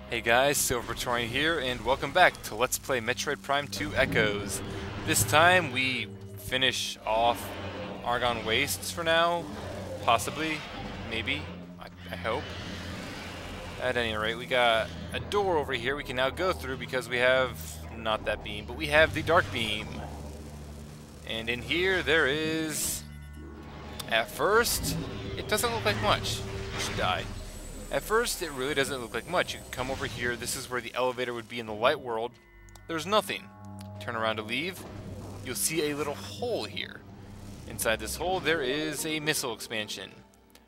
Hey guys, Silvertorn here, and welcome back to Let's Play Metroid Prime 2 Echoes. This time we finish off Argon Wastes for now. Possibly. Maybe. I hope. At any rate, we got a door over here we can now go through because we have, not that beam, but we have the Dark Beam. And in here there is, at first, it doesn't look like much. You should die. At first, it really doesn't look like much. You can come over here. This is where the elevator would be in the light world. There's nothing. Turn around to leave. You'll see a little hole here. Inside this hole, there is a missile expansion.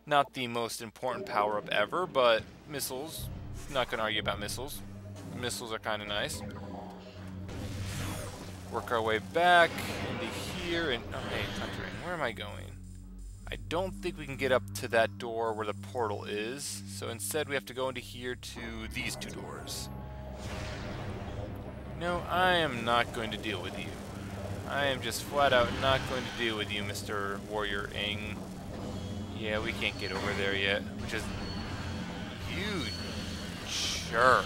Not the most important power-up ever, but missiles. Not going to argue about missiles. Missiles are kind of nice. Work our way back into here. And oh, hey, Conjuring, where am I going? I don't think we can get up to that door where the portal is, so instead we have to go into here to these two doors. No, I am not going to deal with you. I am just flat out not going to deal with you, Mr. Warrior Ing. Yeah, we can't get over there yet, which is... You jerk.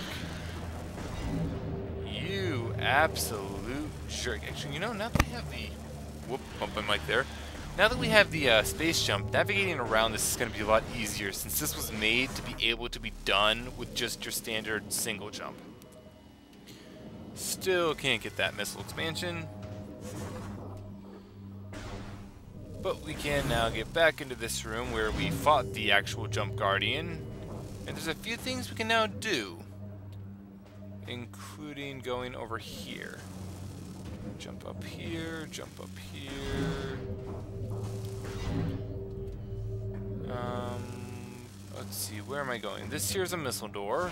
You absolute jerk. Actually, you know, now that we have the... Whoop, bump my mic there. Now that we have the space jump, navigating around this is going to be a lot easier since this was made to be able to be done with just your standard single jump. Still can't get that missile expansion. But we can now get back into this room where we fought the actual Jump Guardian. And there's a few things we can now do, including going over here. Jump up here, jump up here. Let's see, where am I going? This here's a missile door.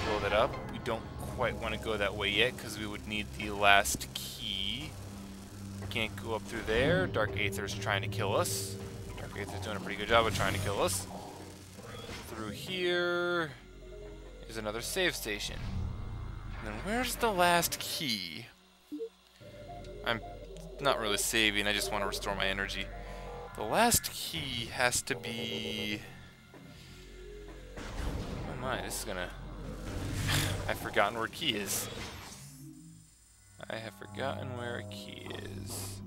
Blow that up. We don't quite want to go that way yet because we would need the last key. Can't go up through there. Dark Aether's trying to kill us. Dark Aether's doing a pretty good job of trying to kill us. Through here is another save station. And then where's the last key? I'm not really saving, I just want to restore my energy. The last key has to be... Oh my, this is gonna... I've forgotten where a key is. I have forgotten where a key is.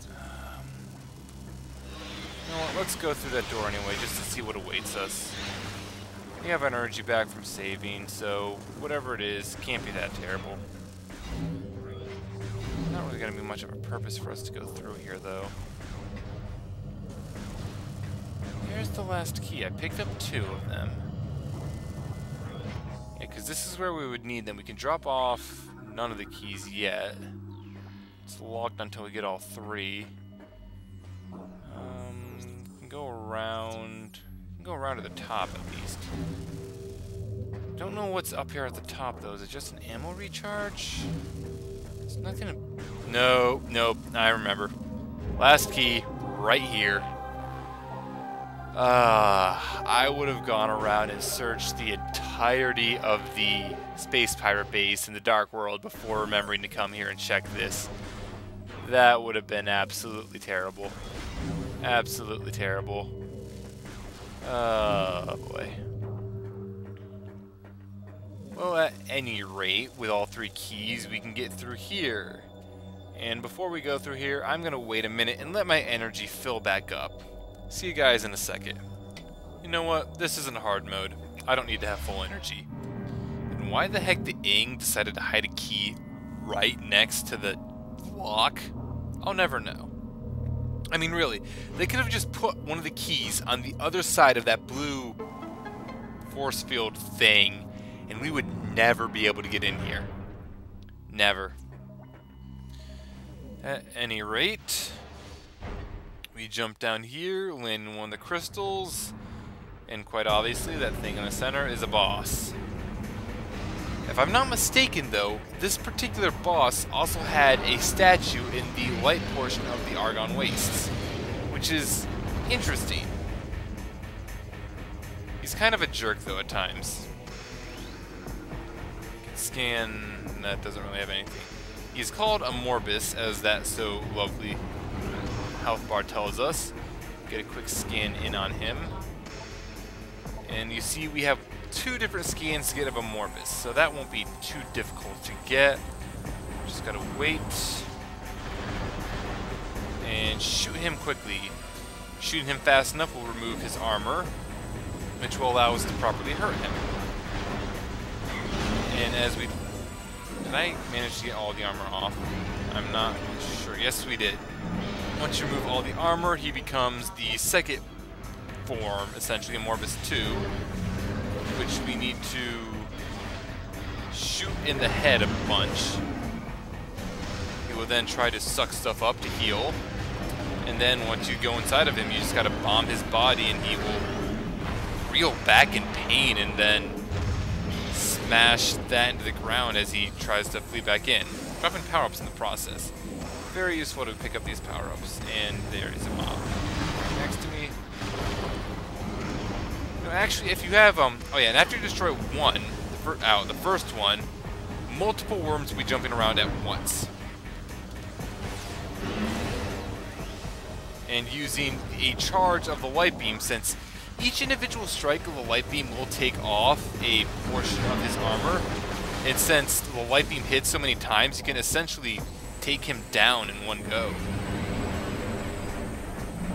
You know what, let's go through that door anyway, just to see what awaits us. We have our energy back from saving, so whatever it is, can't be that terrible. Not really going to be much of a purpose for us to go through here, though. Here's the last key. I picked up 2 of them. Yeah, because this is where we would need them. We can drop off none of the keys yet. It's locked until we get all 3. We can go around. We can go around to the top at least. Don't know what's up here at the top, though. Is it just an ammo recharge? There's nothing. Nope. I remember. Last key, right here. I would have gone around and searched the entirety of the Space Pirate base in the Dark World before remembering to come here and check this. That would have been absolutely terrible. Absolutely terrible. Oh boy. Well, at any rate, with all 3 keys, we can get through here. And before we go through here, I'm going to wait a minute and let my energy fill back up. See you guys in a second. You know what? This isn't hard mode. I don't need to have full energy. And why the heck the Ing decided to hide a key right next to the lock? I'll never know. I mean, really, they could have just put one of the keys on the other side of that blue force field thing, and we would never be able to get in here. Never. At any rate, we jump down here, land in one of the crystals, and quite obviously that thing in the center is a boss. If I'm not mistaken though, this particular boss also had a statue in the light portion of the Argon Wastes, which is interesting. He's kind of a jerk though at times. Scan, that doesn't really have anything. He's called Amorbis, as that so lovely health bar tells us. Get a quick scan in on him. And you see we have 2 different scans to get of Amorbis, so that won't be too difficult to get. Just gotta wait and shoot him quickly. Shooting him fast enough will remove his armor, which will allow us to properly hurt him. And as we... Did I manage to get all the armor off? I'm not sure. Yes, we did. Once you remove all the armor, he becomes the second form, essentially, Amorbis 2, which we need to shoot in the head a bunch. He will then try to suck stuff up to heal. And then once you go inside of him, you just gotta bomb his body and he will reel back in pain and then smash that into the ground as he tries to flee back in. Dropping power-ups in the process. Very useful to pick up these power-ups. And there is a mob next to me. No, actually, if you have, oh yeah, and after you destroy one, the first one, multiple worms will be jumping around at once. And using a charge of the light beam, since each individual strike of the light beam will take off a portion of his armor, and since the light beam hits so many times, you can essentially take him down in one go.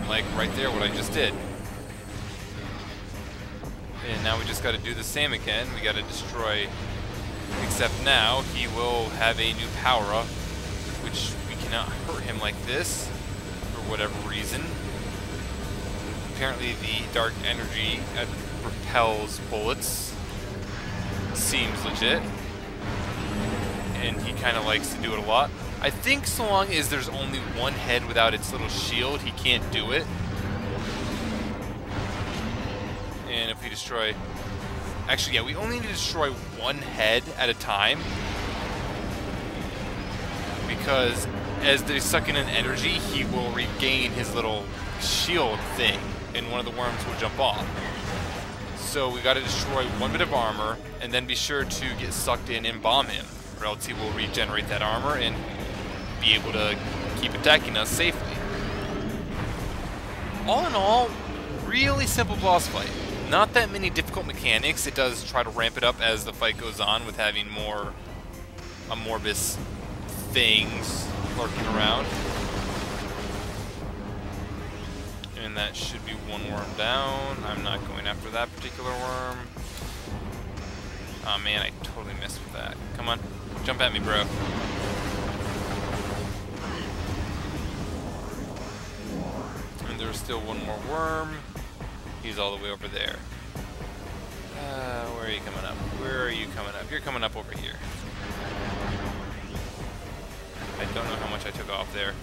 Like right there, what I just did. And now we just gotta do the same again. We gotta destroy, except now he will have a new power-up, which we cannot hurt him like this, for whatever reason. Apparently the dark energy repels bullets. Seems legit. And he kind of likes to do it a lot. I think so long as there's only one head without its little shield, he can't do it. And if we destroy... Actually, yeah, we only need to destroy one head at a time. Because as they suck in an energy, he will regain his little shield thing, and one of the worms will jump off. So we gotta destroy one bit of armor, and then be sure to get sucked in and bomb him, or else he will regenerate that armor and be able to keep attacking us safely. All in all, really simple boss fight. Not that many difficult mechanics. It does try to ramp it up as the fight goes on with having more Amorbis things lurking around. And that should be one worm down. I'm not going after that particular worm. Oh man, I totally missed with that. Come on, jump at me, bro. And there's still one more worm. He's all the way over there. Where are you coming up? Where are you coming up? You're coming up over here. I don't know how much I took off there.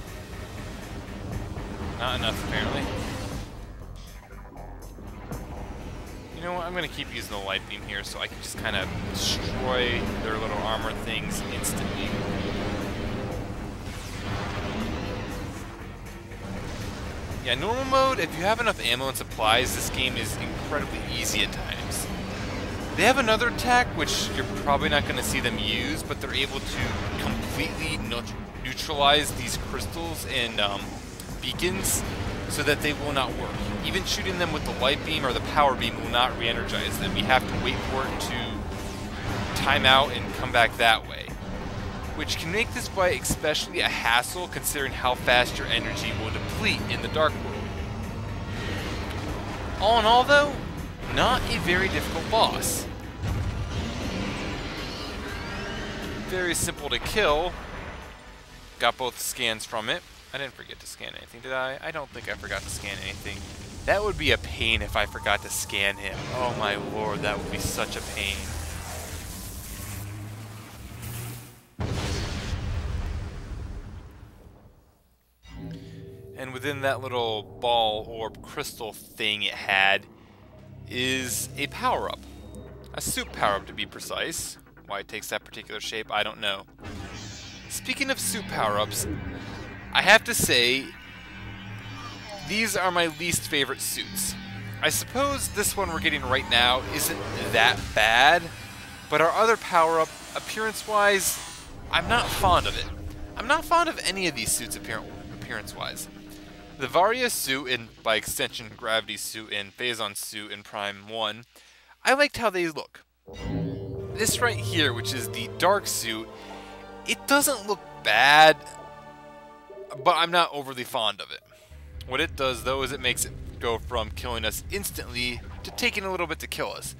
Not enough, apparently. You know what? I'm going to keep using the light beam here so I can just kind of destroy their little armor things instantly. Yeah, normal mode, if you have enough ammo and supplies, this game is incredibly easy at times. They have another attack, which you're probably not going to see them use, but they're able to completely neutralize these crystals and beacons so that they will not work. Even shooting them with the light beam or the power beam will not re-energize them. We have to wait for it to time out and come back that way, which can make this fight especially a hassle considering how fast your energy will deplete in the Dark World. All in all though, not a very difficult boss. Very simple to kill. Got both scans from it. I didn't forget to scan anything, did I? I don't think I forgot to scan anything. That would be a pain if I forgot to scan him. Oh my lord, that would be such a pain. And within that little ball orb crystal thing it had is a power-up. A soup power-up to be precise. Why it takes that particular shape, I don't know. Speaking of soup power-ups, I have to say, these are my least favorite suits. I suppose this one we're getting right now isn't that bad, but our other power-up, appearance-wise, I'm not fond of it. I'm not fond of any of these suits appearance-wise. The Varia suit, and by extension Gravity suit and Phazon suit in Prime 1, I liked how they look. This right here, which is the dark suit, it doesn't look bad, but I'm not overly fond of it. What it does, though, is it makes it go from killing us instantly to taking a little bit to kill us.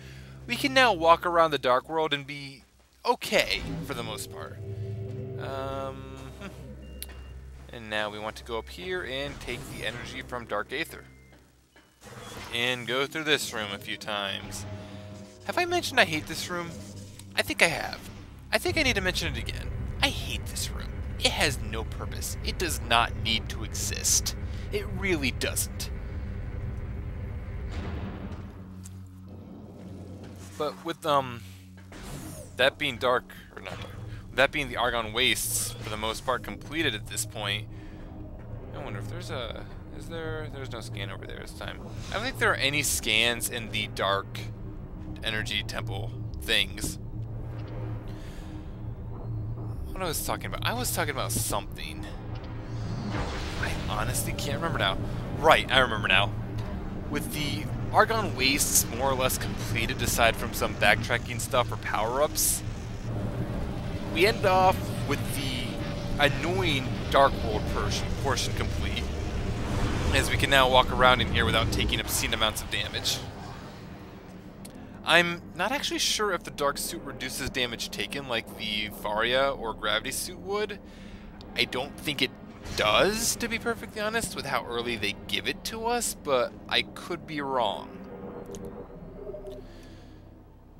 We can now walk around the dark world and be okay, for the most part. And now we want to go up here and take the energy from Dark Aether. And go through this room a few times. Have I mentioned I hate this room? I think I have. I think I need to mention it again. I hate this room. It has no purpose. It does not need to exist. It really doesn't. But with that being dark, or not dark, that being the Argon Wastes for the most part completed at this point, I wonder if there's a, there's no scan over there this time. I don't think there are any scans in the dark energy temple things. What I was talking about? I was talking about something. I honestly can't remember now. Right, I remember now. With the Argon Wastes more or less completed, aside from some backtracking stuff or power-ups, we end off with the annoying Dark World portion complete, as we can now walk around in here without taking obscene amounts of damage. I'm not actually sure if the Dark Suit reduces damage taken like the Varia or Gravity Suit would. I don't think it does, to be perfectly honest, with how early they give it to us, but I could be wrong.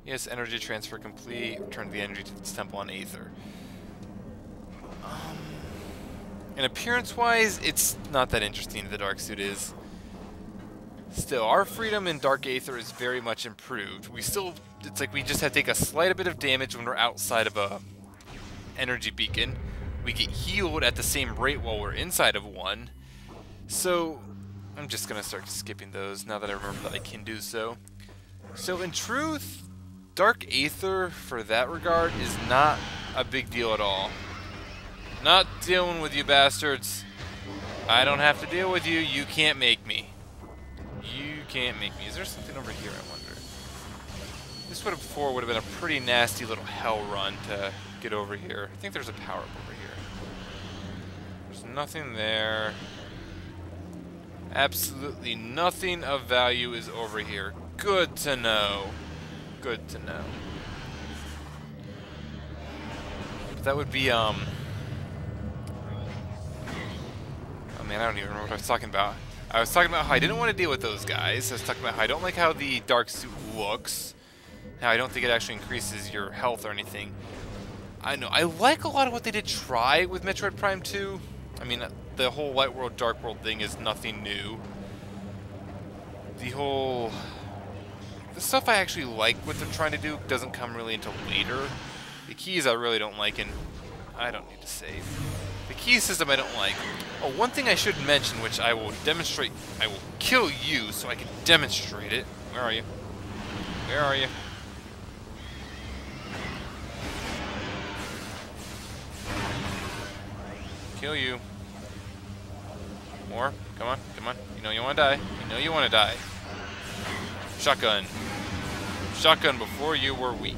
Yes, energy transfer complete. Return the energy to its temple on Aether. And appearance-wise, it's not that interesting, the Dark Suit is. Still, our freedom in Dark Aether is very much improved. We still, it's like we just have to take a slight bit of damage when we're outside of a energy beacon. We get healed at the same rate while we're inside of one. So, I'm just going to start skipping those now that I remember that I can do so. So, in truth, Dark Aether, for that regard, is not a big deal at all. Not dealing with you bastards. I don't have to deal with you. You can't make me. You can't make me. Is there something over here, I wonder? This would have before would have been a pretty nasty little hell run to get over here. I think there's a power-up over here. There's nothing there. Absolutely nothing of value is over here. Good to know. Good to know. But that would be, oh man, I don't even remember what I was talking about. I was talking about how I didn't want to deal with those guys. I was talking about how I don't like how the Dark Suit looks. How I don't think it actually increases your health or anything. I know, I like a lot of what they did try with Metroid Prime 2. I mean, the whole Light World, Dark World thing is nothing new. The stuff I actually like what they're trying to do doesn't come really until later. The keys I really don't like, and I don't need to save. The key system I don't like. Oh, one thing I should mention, which I will demonstrate, I will kill you so I can demonstrate it. Where are you? Where are you? Kill you. More. Come on, come on. You know you want to die. You know you want to die. Shotgun. Shotgun before you were weak.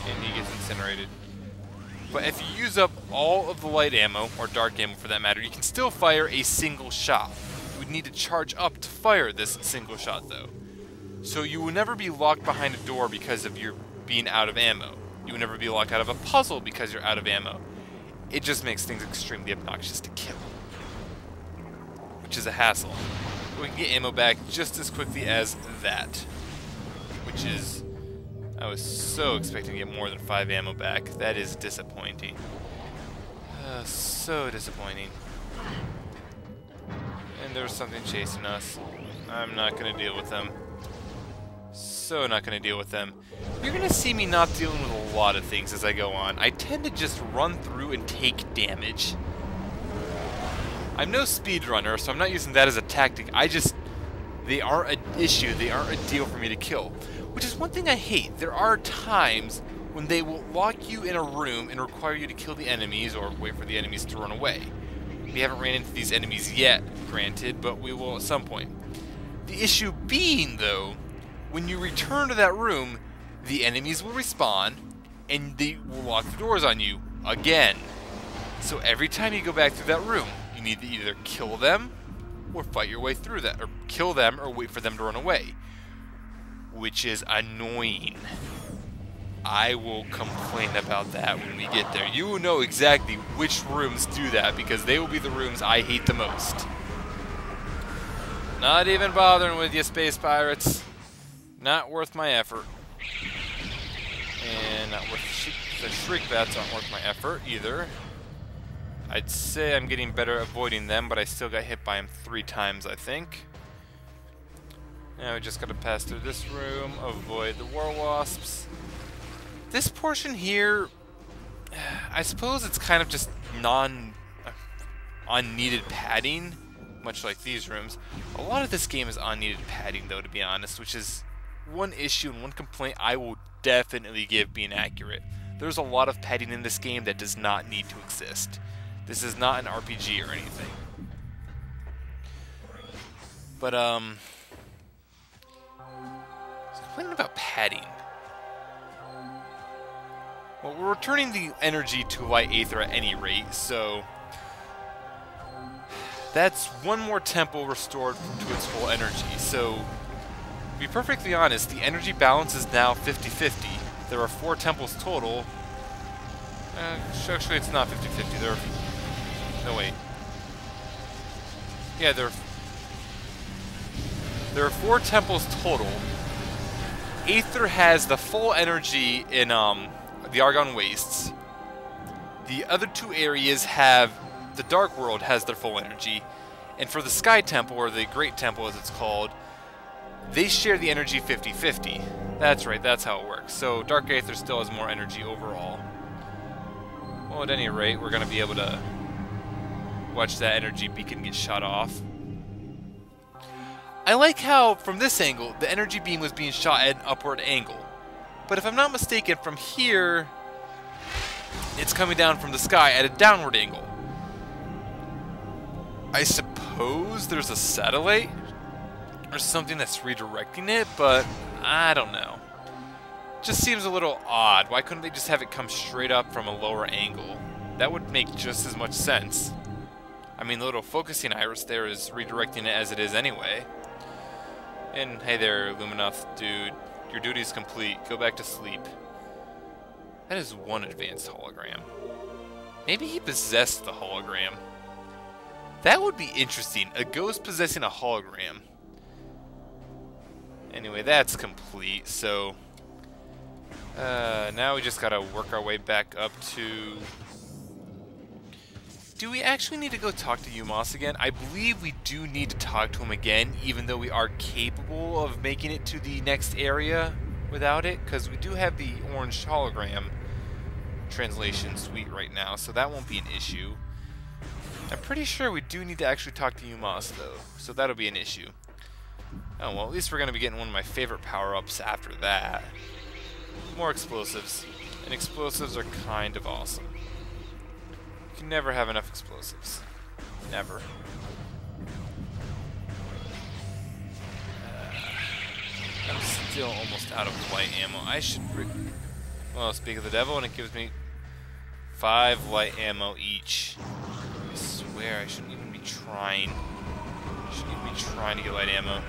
And he gets incinerated. But if you use up all of the light ammo, or dark ammo for that matter, you can still fire a single shot. You would need to charge up to fire this single shot though. So you will never be locked behind a door because of your being out of ammo. You will never be locked out of a puzzle because you're out of ammo. It just makes things extremely obnoxious to kill. Which is a hassle. But we can get ammo back just as quickly as that. Which is... I was so expecting to get more than 5 ammo back. That is disappointing. So disappointing. And there's something chasing us. I'm not going to deal with them. So not going to deal with them. You're going to see me not dealing with a lot of things as I go on. I tend to just run through and take damage. I'm no speedrunner, so I'm not using that as a tactic. They aren't an issue. They aren't a deal for me to kill. Which is one thing I hate. There are times when they will lock you in a room and require you to kill the enemies or wait for the enemies to run away. We haven't ran into these enemies yet, granted, but we will at some point. The issue being, though, when you return to that room, the enemies will respawn, and they will lock the doors on you again. So every time you go back through that room, you need to either kill them or fight your way through that, or kill them or wait for them to run away, which is annoying. I will complain about that when we get there. You will know exactly which rooms do that, because they will be the rooms I hate the most. Not even bothering with you, space pirates. Not worth my effort. And not worth the shriek bats aren't worth my effort either. I'd say I'm getting better at avoiding them, but I still got hit by them 3 times, I think. Now we just gotta pass through this room, avoid the war wasps. This portion here, I suppose it's kind of just unneeded padding, much like these rooms. A lot of this game is unneeded padding, though, to be honest, which is one issue and one complaint I will definitely give being accurate. There's a lot of padding in this game that does not need to exist. This is not an RPG or anything. But, complaining about padding. Well, we're returning the energy to Light Aether at any rate, so that's one more temple restored to its full energy. So, to be perfectly honest, the energy balance is now 50-50. There are 4 temples total. Actually, it's not 50-50. There are... No, wait. Yeah, there are 4 temples total. Aether has the full energy in the Argon Wastes. The other 2 areas have... The Dark World has their full energy. And for the Sky Temple, or the Great Temple as it's called, they share the energy 50-50. That's right, that's how it works. So Dark Aether still has more energy overall. Well, at any rate, we're going to be able to watch that energy beacon get shot off. I like how, from this angle, the energy beam was being shot at an upward angle. But if I'm not mistaken, from here, it's coming down from the sky at a downward angle. I suppose there's a satellite or something that's redirecting it, but I don't know. Just seems a little odd. Why couldn't they just have it come straight up from a lower angle? That would make just as much sense. I mean, the little focusing iris there is redirecting it as it is anyway. And hey there, Luminoth dude. Your duty's complete. Go back to sleep. That is one advanced hologram. Maybe he possessed the hologram. That would be interesting. A ghost possessing a hologram. Anyway, that's complete, so... now we just gotta work our way back up to... Do we actually need to go talk to Umos again? I believe we do need to talk to him again, even though we are capable of making it to the next area without it, because we do have the orange hologram translation suite right now, so that won't be an issue. I'm pretty sure we do need to actually talk to Umos, though, so that'll be an issue. Oh, well, at least we're going to be getting one of my favorite power-ups after that. More explosives. And explosives are kind of awesome. You can never have enough explosives. Never. I'm still almost out of light ammo. I should... Well, speak of the devil, and it gives me 5 light ammo each. I swear I shouldn't even be trying. I shouldn't even be trying to get light ammo.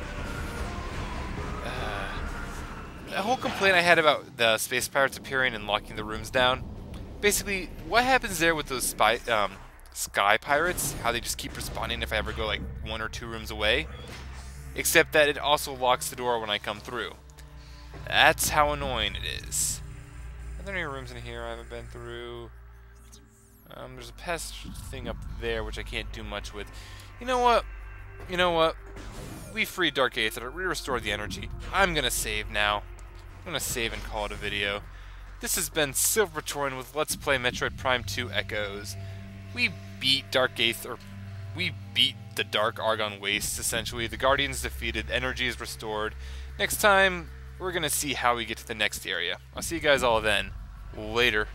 The whole complaint I had about the space pirates appearing and locking the rooms down. Basically, what happens there with those sky pirates? How they just keep respawning if I ever go like 1 or 2 rooms away. Except that it also locks the door when I come through. That's how annoying it is. Are there any rooms in here I haven't been through? There's a pest thing up there which I can't do much with. You know what? You know what? We freed Dark Aether. We restored the energy. I'm gonna save now. I'm gonna save and call it a video. This has been Silvertoin with Let's Play Metroid Prime 2 Echoes. We beat Dark Aether. We beat the Dark Argon Wastes, essentially. The Guardians defeated. Energy is restored. Next time, we're gonna see how we get to the next area. I'll see you guys all then. Later.